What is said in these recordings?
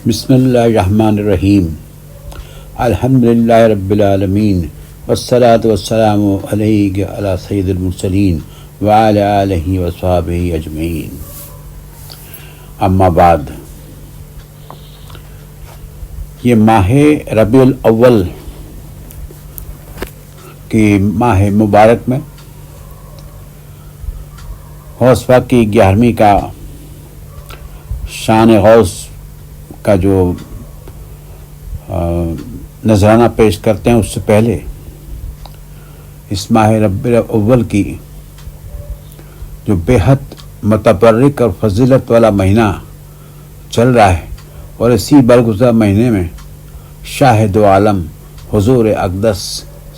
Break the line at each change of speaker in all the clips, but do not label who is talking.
بسم اللہ الرحمن الرحیم الحمد للہ رب العالمین والصلاة والسلام علیہ علی سید المرسلین وعلی آلہ وصحبہ اجمعین. اما بعد، یہ ماہ ربیع الاول کی ماہ مبارک میں غوث پاک کی 11ویں کا شان غوث کا جو نذرانہ پیش کرتے ہیں، اس سے پہلے اس ماہ ربیع الاول کی جو بے حد متبرک اور فضیلت والا مہینہ چل رہا ہے، اور اسی برگزر مہینے میں شاہد و عالم حضور اقدس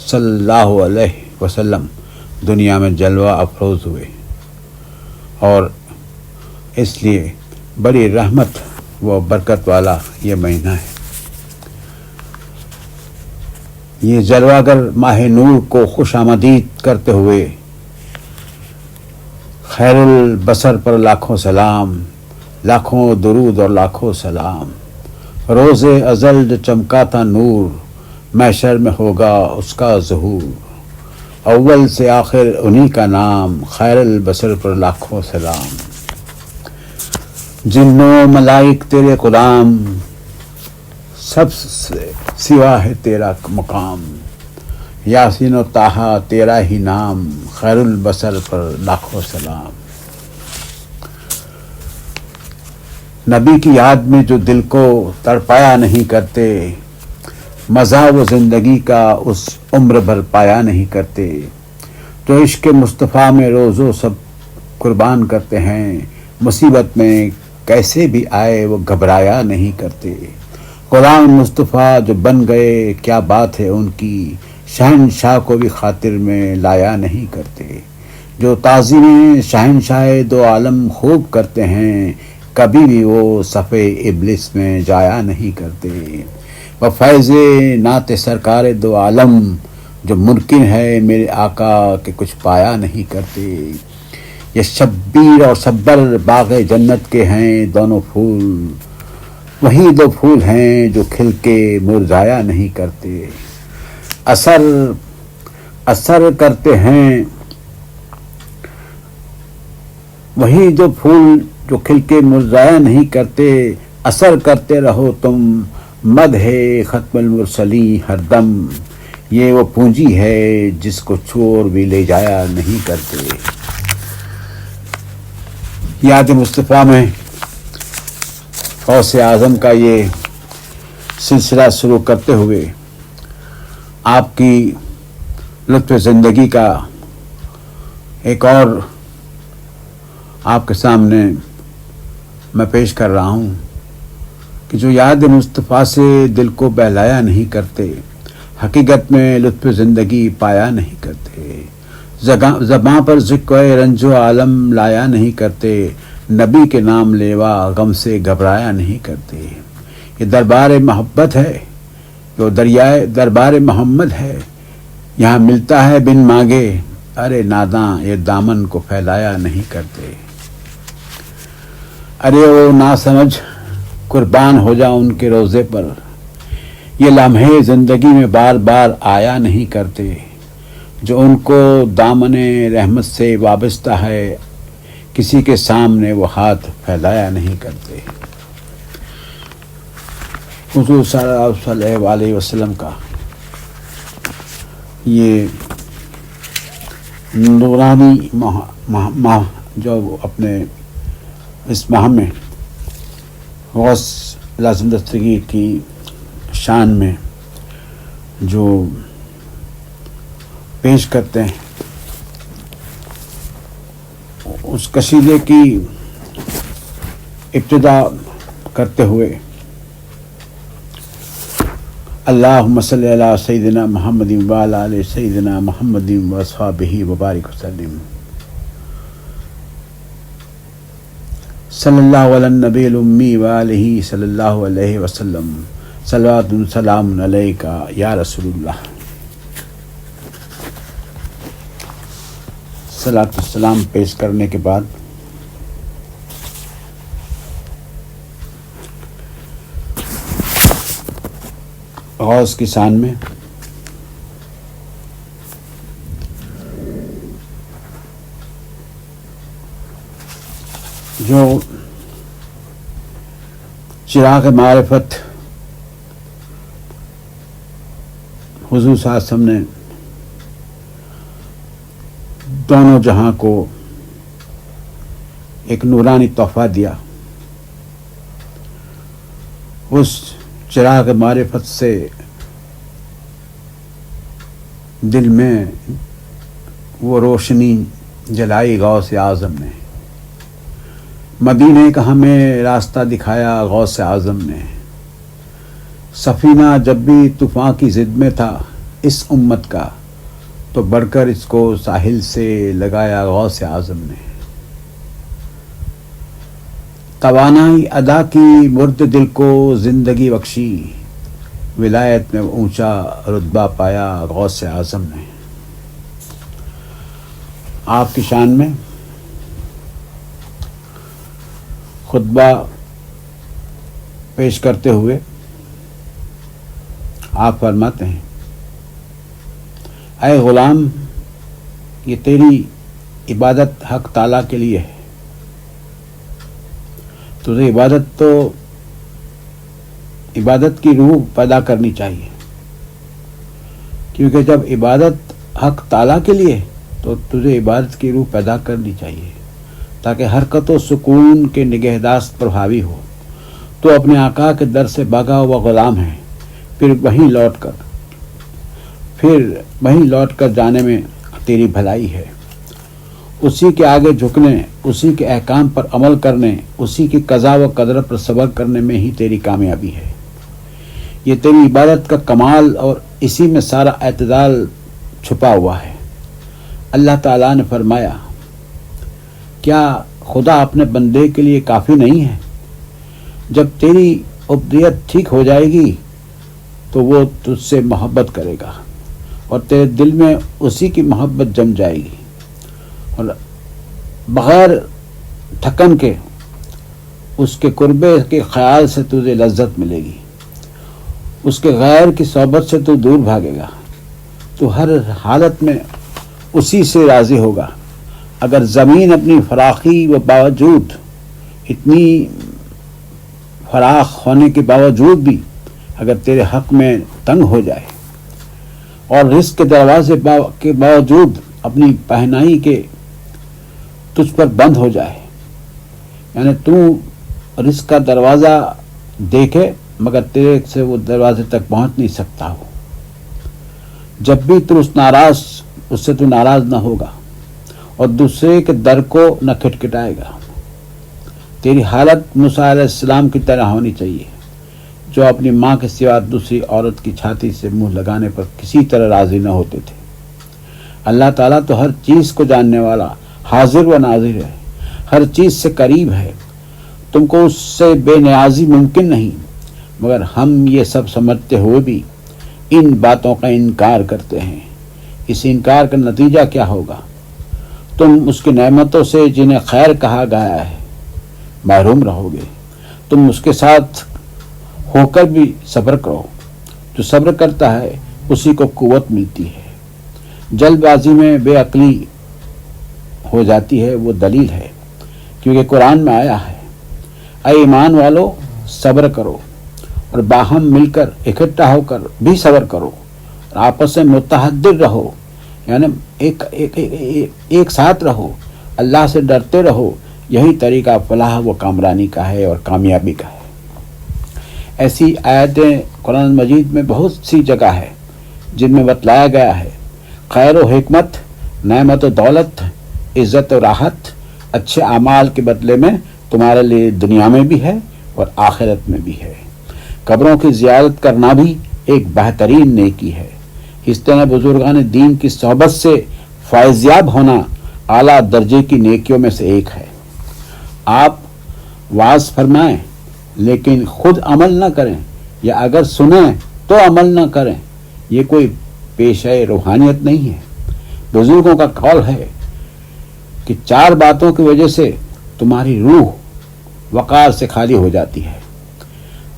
صلی اللہ علیہ وسلم دنیا میں جلوہ افروز ہوئے، اور اس لیے بڑی رحمت و برکت والا یہ مہینہ ہے. یہ جلوہ گر ماہ نور کو خوش آمدید کرتے ہوئے خیر البصر پر لاکھوں سلام، لاکھوں درود اور لاکھوں سلام. روز ازل جو چمکا تھا نور، محشر میں ہوگا اس کا ظہور. اول سے آخر انہی کا نام، خیر البصر پر لاکھوں سلام. جنوں ملائک تیرے غلام، سب سے سوا ہے تیرا مقام. یاسین و طٰہٰ تیرا ہی نام، خیر البصر پر لاکھوں سلام. نبی کی یاد میں جو دل کو تڑپایا نہیں کرتے، مزہ و زندگی کا اس عمر بھر پایا نہیں کرتے. جو عشق مصطفیٰ میں روزو سب قربان کرتے ہیں، مصیبت میں کیسے بھی آئے وہ گھبرایا نہیں کرتے. غلام مصطفیٰ جو بن گئے کیا بات ہے ان کی، شہنشاہ کو بھی خاطر میں لایا نہیں کرتے. جو تعظیم شہنشاہ دو عالم خوب کرتے ہیں، کبھی بھی وہ صفِ ابلیس میں جایا نہیں کرتے. وہ فیض نعت سرکار دو عالم جو ممکن ہے میرے آقا کے کچھ پایا نہیں کرتے. یہ شبیر اور صبر باغ جنت کے ہیں دونوں پھول، وہی دو پھول ہیں جو کھل کے مرجھایا نہیں کرتے. اثر کرتے ہیں وہی دو پھول جو کھل کے مرجھایا نہیں کرتے. اثر کرتے رہو تم مدح ختم المرسلین ہر دم، یہ وہ پونجی ہے جس کو چور بھی لے جایا نہیں کرتے. یاد مصطفیٰ میں غوث اعظم کا یہ سلسلہ شروع کرتے ہوئے آپ کی لطف زندگی کا ایک اور آپ کے سامنے میں پیش کر رہا ہوں کہ جو یاد مصطفیٰ سے دل کو بہلایا نہیں کرتے، حقیقت میں لطف زندگی پایا نہیں کرتے. زباں پر ذکر رنج و عالم لایا نہیں کرتے، نبی کے نام لیوا غم سے گھبرایا نہیں کرتے. یہ دربار محبت ہے، جو دریائے دربار محمد ہے، یہاں ملتا ہے بن مانگے. ارے ناداں یہ دامن کو پھیلایا نہیں کرتے. ارے وہ نا سمجھ قربان ہو جا ان کے روزے پر، یہ لمحے زندگی میں بار بار آیا نہیں کرتے. جو ان کو دامن رحمت سے وابستہ ہے، کسی کے سامنے وہ ہاتھ پھیلایا نہیں کرتے. حضور صلی اللہ علیہ وسلم کا یہ نورانی ماہ جو اپنے اس ماہ میں غوث لازم دستگیر کی شان میں جو پیش کرتے ہیں، اس قصیدے کی ابتدا کرتے ہوئے اللہم صلی علی سیدنا محمد وعلی آل سیدنا محمد واصحابہ وبارک وسلم. صلی اللہ علی النبی الامی وآلہ صلی اللہ علیہ وسلم. صلوات و سلام علیکہ یا رسول اللہ. صلاۃ السلام پیش کرنے کے بعد غوث کی شان میں جو چراغ معرفت حضور صلی اللہ علیہ وسلم نے دونوں جہاں کو ایک نورانی تحفہ دیا، اس چراغ معرفت سے دل میں وہ روشنی جلائی غوث اعظم نے، مدینے کا ہمیں راستہ دکھایا غوث اعظم نے، سفینہ جب بھی طوفان کی ضد میں تھا اس امت کا تو بڑھ کر اس کو ساحل سے لگایا غوث اعظم نے، توانائی ادا کی مرد دل کو زندگی بخشی، ولایت میں اونچا رتبہ پایا غوث اعظم نے۔ آپ کی شان میں خطبہ پیش کرتے ہوئے آپ فرماتے ہیں، اے غلام، یہ تیری عبادت حق تعالیٰ کے لیے ہے، تجھے عبادت کی روح پیدا کرنی چاہیے، کیونکہ جب عبادت حق تعالیٰ کے لیے تو تجھے عبادت کی روح پیدا کرنی چاہیے تاکہ حرکت و سکون کے نگہداشت پر حاوی ہو۔ تو اپنے آقا کے در سے بھاگا ہوا غلام ہے، پھر وہیں لوٹ کر جانے میں تیری بھلائی ہے، اسی کے آگے جھکنے، اسی کے احکام پر عمل کرنے، اسی کی قضا و قدر پر صبر کرنے میں ہی تیری کامیابی ہے۔ یہ تیری عبادت کا کمال اور اسی میں سارا اعتدال چھپا ہوا ہے۔ اللہ تعالیٰ نے فرمایا، کیا خدا اپنے بندے کے لیے کافی نہیں ہے؟ جب تیری عبودیت ٹھیک ہو جائے گی تو وہ تجھ سے محبت کرے گا اور تیرے دل میں اسی کی محبت جم جائے گی، اور بغیر تھکن کے اس کے قربے کے خیال سے تجھے لذت ملے گی، اس کے غیر کی صحبت سے تو دور بھاگے گا، تو ہر حالت میں اسی سے راضی ہوگا۔ اگر زمین اپنی فراخی و باوجود، اتنی فراخ ہونے کے باوجود بھی اگر تیرے حق میں تنگ ہو جائے اور رزق کے دروازے کے باوجود اپنی پہنائی کے تجھ پر بند ہو جائے، یعنی تو رزق کا دروازہ دیکھے مگر تیرے سے وہ دروازے تک پہنچ نہیں سکتا ہو، جب بھی تو اس سے تو ناراض نہ ہوگا اور دوسرے کے در کو نہ کھٹکھٹائے گا، تیری حالت موسیٰ علیہ السلام کی طرح ہونی چاہیے جو اپنی ماں کے سوا دوسری عورت کی چھاتی سے منہ لگانے پر کسی طرح راضی نہ ہوتے تھے۔ اللہ تعالیٰ تو ہر چیز کو جاننے والا، حاضر و ناظر ہے، ہر چیز سے قریب ہے، تم کو اس سے بے نیازی ممکن نہیں، مگر ہم یہ سب سمجھتے ہوئے بھی ان باتوں کا انکار کرتے ہیں۔ اس انکار کا نتیجہ کیا ہوگا؟ تم اس کی نعمتوں سے جنہیں خیر کہا گیا ہے محروم رہو گے۔ تم اس کے ساتھ ہو کر بھی صبر کرو، جو صبر کرتا ہے اسی کو قوت ملتی ہے۔ جلد بازی میں بے عقلی ہو جاتی ہے، وہ دلیل ہے، کیونکہ قرآن میں آیا ہے، اے ایمان والو صبر کرو اور باہم مل کر اکٹھا ہو کر بھی صبر کرو اور آپس میں متحدر رہو، یعنی ایک ساتھ رہو، اللہ سے ڈرتے رہو، یہی طریقہ فلاح و کامرانی کا ہے اور کامیابی کا ہے۔ ایسی آیتیں قرآن مجید میں بہت سی جگہ ہے جن میں بتلایا گیا ہے خیر و حکمت، نعمت و دولت، عزت و راحت اچھے اعمال کے بدلے میں تمہارے لیے دنیا میں بھی ہے اور آخرت میں بھی ہے۔ قبروں کی زیارت کرنا بھی ایک بہترین نیکی ہے۔ اس طرح بزرگان دین کی صحبت سے فائزیاب ہونا اعلیٰ درجے کی نیکیوں میں سے ایک ہے۔ آپ واعظ فرمائیں لیکن خود عمل نہ کریں، یا اگر سنیں تو عمل نہ کریں، یہ کوئی پیشہ روحانیت نہیں ہے۔ بزرگوں کا قول ہے کہ 4 باتوں کی وجہ سے تمہاری روح وقار سے خالی ہو جاتی ہے۔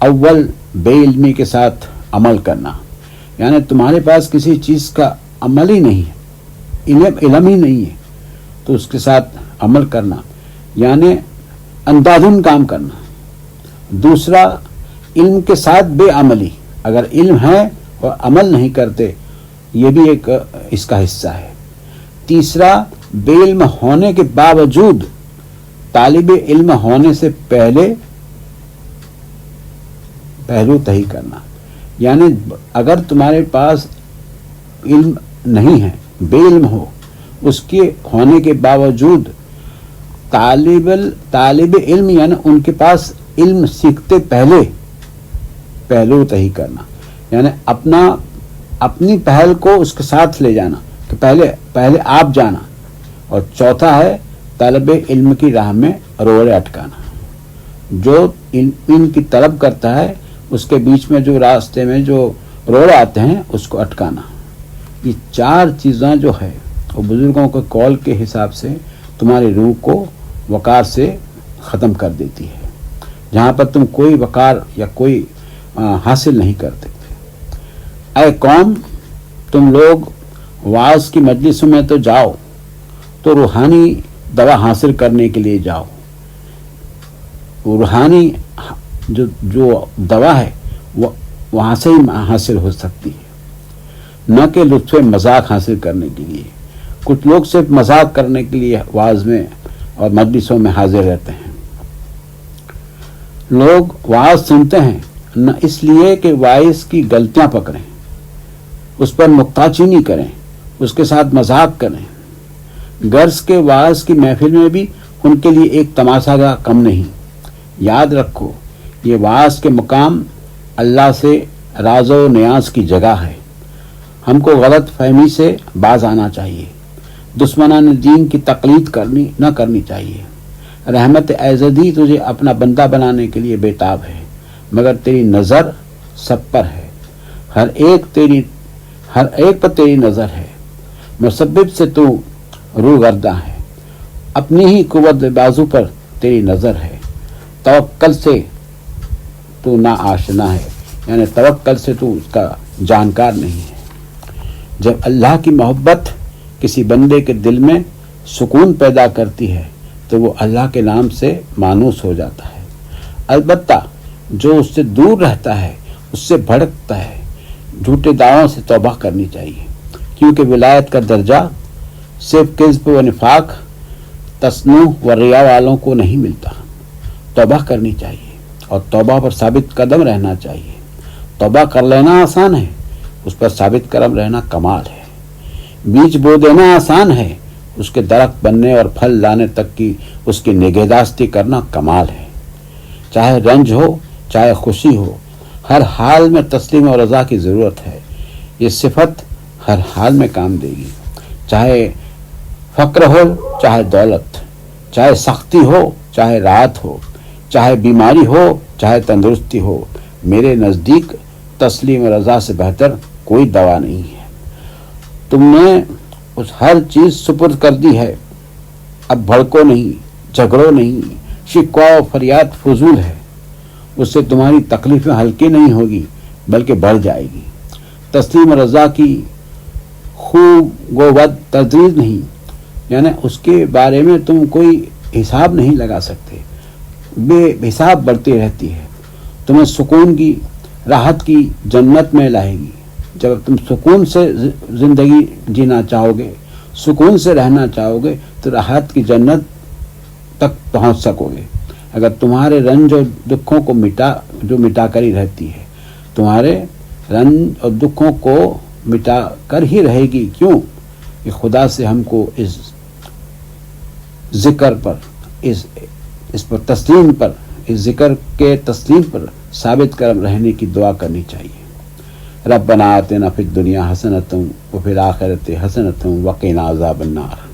اول، بے علمی کے ساتھ عمل کرنا، یعنی تمہارے پاس کسی چیز کا عمل ہی نہیں ہے، علم ہی نہیں ہے، تو اس کے ساتھ عمل کرنا یعنی اندھادھند کام کرنا۔ دوسرا، علم کے ساتھ بے عملی، اگر علم ہے اور عمل نہیں کرتے، یہ بھی ایک اس کا حصہ ہے۔ تیسرا، بے علم ہونے کے باوجود طالب علم ہونے سے پہلے پہلو تہی کرنا، یعنی اگر تمہارے پاس علم نہیں ہے، بے علم ہو، اس کے ہونے کے باوجود طالب علم یعنی ان کے پاس علم سیکھتے پہلے پہلو تہی کرنا، یعنی اپنی پہل کو اس کے ساتھ لے جانا کہ پہلے آپ جانا۔ اور چوتھا ہے طالب علم کی راہ میں روڑے اٹکانا، جو علم کی طلب کرتا ہے اس کے بیچ میں جو راستے میں جو روڑے آتے ہیں اس کو اٹکانا۔ یہ چار چیزاں جو ہے وہ بزرگوں کے قول کے حساب سے تمہاری روح کو وقار سے ختم کر دیتی ہے، جہاں پر تم کوئی وقار یا کوئی حاصل نہیں کرتے تھے۔ اے قوم، تم لوگ وعظ کی مجلسوں میں تو جاؤ، تو روحانی دوا حاصل کرنے کے لیے جاؤ۔ روحانی جو دوا ہے وہ وہاں سے ہی حاصل ہو سکتی ہے، نہ کہ لطف مذاق حاصل کرنے کے لیے۔ کچھ لوگ صرف مذاق کرنے کے لیے وعظ میں اور مجلسوں میں حاضر رہتے ہیں۔ لوگ وعظ سنتے ہیں نہ اس لیے کہ واعظ کی غلطیاں پکڑیں، اس پر نکتہ چینی کریں، اس کے ساتھ مذاق کریں۔ غرض کے وعظ کی محفل میں بھی ان کے لیے ایک تماشا کا کم نہیں۔ یاد رکھو، یہ وعظ کے مقام اللہ سے راز و نیاز کی جگہ ہے۔ ہم کو غلط فہمی سے باز آنا چاہیے، دشمنان دین کی تقلید نہ کرنی چاہیے۔ رحمت ایزدی تجھے اپنا بندہ بنانے کے لیے بےتاب ہے، مگر تیری نظر سب پر ہے، ہر ایک پر تیری نظر ہے۔ مسبب سے تو روگرداں ہے، اپنی ہی قوت بازو پر تیری نظر ہے۔ توکل سے تو نا آشنا ہے، یعنی توکل سے تو اس کا جانکار نہیں ہے۔ جب اللہ کی محبت کسی بندے کے دل میں سکون پیدا کرتی ہے تو وہ اللہ کے نام سے مانوس ہو جاتا ہے۔ البتہ جو اس سے دور رہتا ہے، اس سے بھڑکتا ہے، جھوٹے دعووں سے توبہ کرنی چاہیے، کیونکہ ولایت کا درجہ صرف کذب و نفاق، تصنع و ریا والوں کو نہیں ملتا۔ توبہ کرنی چاہیے اور توبہ پر ثابت قدم رہنا چاہیے۔ توبہ کر لینا آسان ہے، اس پر ثابت قدم رہنا کمال ہے۔ بیج بو دینا آسان ہے، اس کے درخت بننے اور پھل لانے تک کی اس کی نگہداشتی کرنا کمال ہے۔ چاہے رنج ہو چاہے خوشی ہو، ہر حال میں تسلیم و رضا کی ضرورت ہے۔ یہ صفت ہر حال میں کام دے گی، چاہے فقر ہو چاہے دولت، چاہے سختی ہو چاہے راحت ہو، چاہے بیماری ہو چاہے تندرستی ہو۔ میرے نزدیک تسلیم و رضا سے بہتر کوئی دوا نہیں ہے۔ تم نے اس ہر چیز سپرد کر دی ہے، اب بھڑکو نہیں، جھگڑو نہیں، شکوہ و فریاد فضول ہے، اس سے تمہاری تکلیفیں ہلکی نہیں ہوگی بلکہ بڑھ جائے گی۔ تسلیم و رضا کی خوب و بد تدریج نہیں، یعنی اس کے بارے میں تم کوئی حساب نہیں لگا سکتے، بے حساب بڑھتی رہتی ہے، تمہیں سکون کی، راحت کی جنت میں لائے گی۔ جب تم سکون سے زندگی جینا چاہو گے، سکون سے رہنا چاہو گے تو راحت کی جنت تک پہنچ سکو گے۔ اگر تمہارے رنج اور دکھوں کو مٹا کر ہی رہتی ہے، تمہارے رنج اور دکھوں کو مٹا کر ہی رہے گی، کیوں کہ خدا سے ہم کو اس ذکر پر، اس پر تسلیم پر، اس ذکر کے تسلیم پر ثابت قدم رہنے کی دعا کرنی چاہیے۔ ربنا آتنا فی الدنیا حسنۃ وفی الآخرۃ حسنۃ وقنا عذاب النار۔